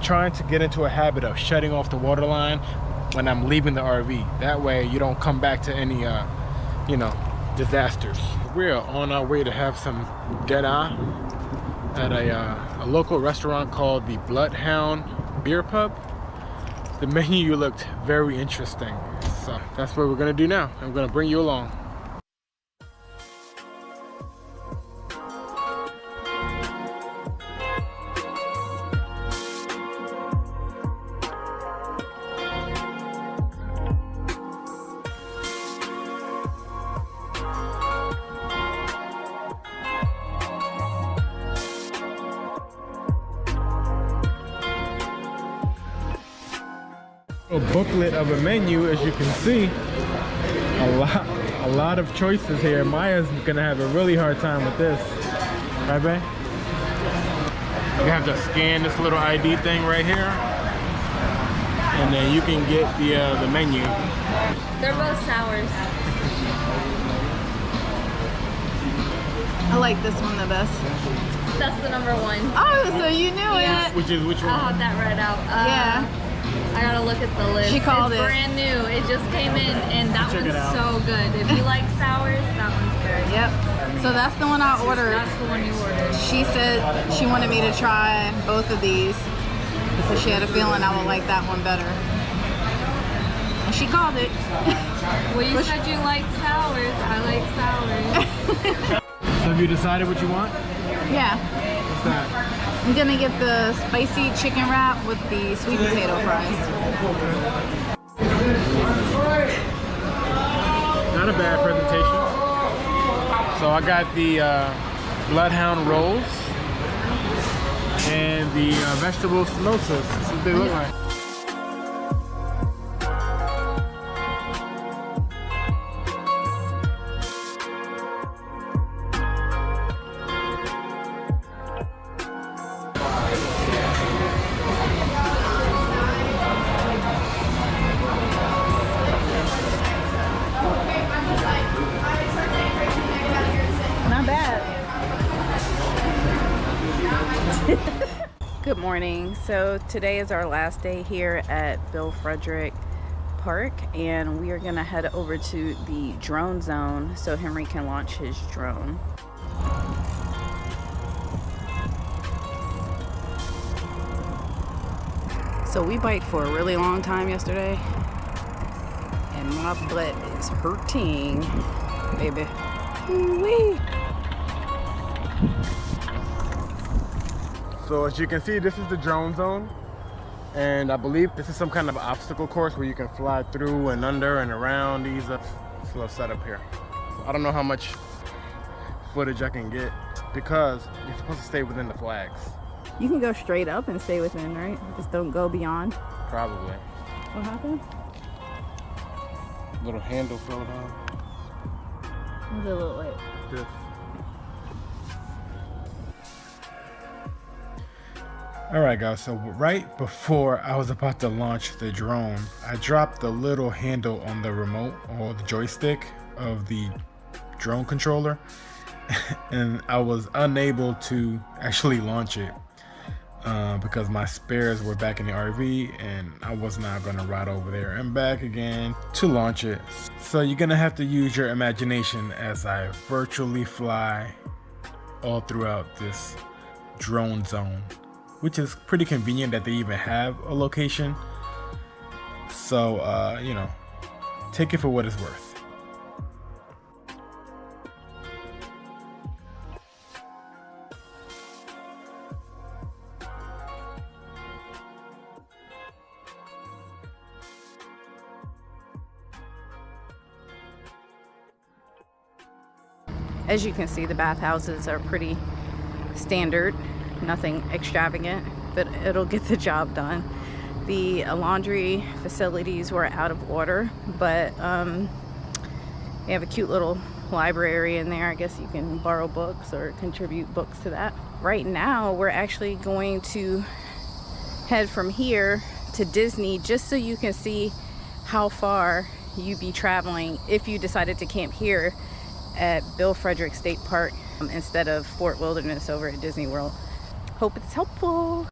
trying to get into a habit of shutting off the water line when I'm leaving the RV. That way you don't come back to any, you know, disasters. We're on our way to have some dead-eye at a local restaurant called the Bloodhound Beer Pub. The menu looked very interesting, so that's what we're gonna do now. I'm gonna bring you along. A booklet of a menu, as you can see. A lot of choices here. Maya's gonna have a really hard time with this, right, babe? You have to scan this little ID thing right here, and then you can get the menu. They're both sours. I like this one the best. That's the number one. Oh, so you knew it. Which one? I'll have that read out. Yeah. I gotta look at the list. She called it. It's brand new. It just came in, and that Check it one's out. so good. If you like sours, that one's good. Yep. So that's the one I ordered. That's the one you ordered. She said she wanted me to try both of these because she had a feeling I would like that one better. And she called it. Well, you said you like sours. I like sours. So have you decided what you want? Yeah. What's that? I'm gonna get the spicy chicken wrap with the sweet potato fries. Not a bad presentation. So I got the Bloodhound rolls and the vegetable samosas. That's what they look like. Good morning. So today is our last day here at Bill Frederick Park, and we are gonna head over to the drone zone so Henry can launch his drone. So we biked for a really long time yesterday, and my butt is hurting, baby. Ooh-wee. So as you can see, this is the drone zone, and I believe this is some kind of obstacle course where you can fly through and under and around these this little setup here. So I don't know how much footage I can get because you're supposed to stay within the flags. You can go straight up and stay within, right? Just don't go beyond. Probably. What happened? Little handle fell down. What does it look like? This. Alright guys, so right before I was about to launch the drone, I dropped the little handle on the remote or the joystick of the drone controller and I was unable to actually launch it because my spares were back in the RV and I was not going to ride over there and back again to launch it. So you're going to have to use your imagination as I virtually fly all throughout this drone zone, which is pretty convenient that they even have a location. So, you know, take it for what it's worth. As you can see, the bathhouses are pretty standard, nothing extravagant, but it'll get the job done. The laundry facilities were out of order, but they have a cute little library in there. I guess you can borrow books or contribute books to that. Right now, we're actually going to head from here to Disney just so you can see how far you'd be traveling if you decided to camp here at Bill Frederick State Park instead of Fort Wilderness over at Disney World. Hope it's helpful.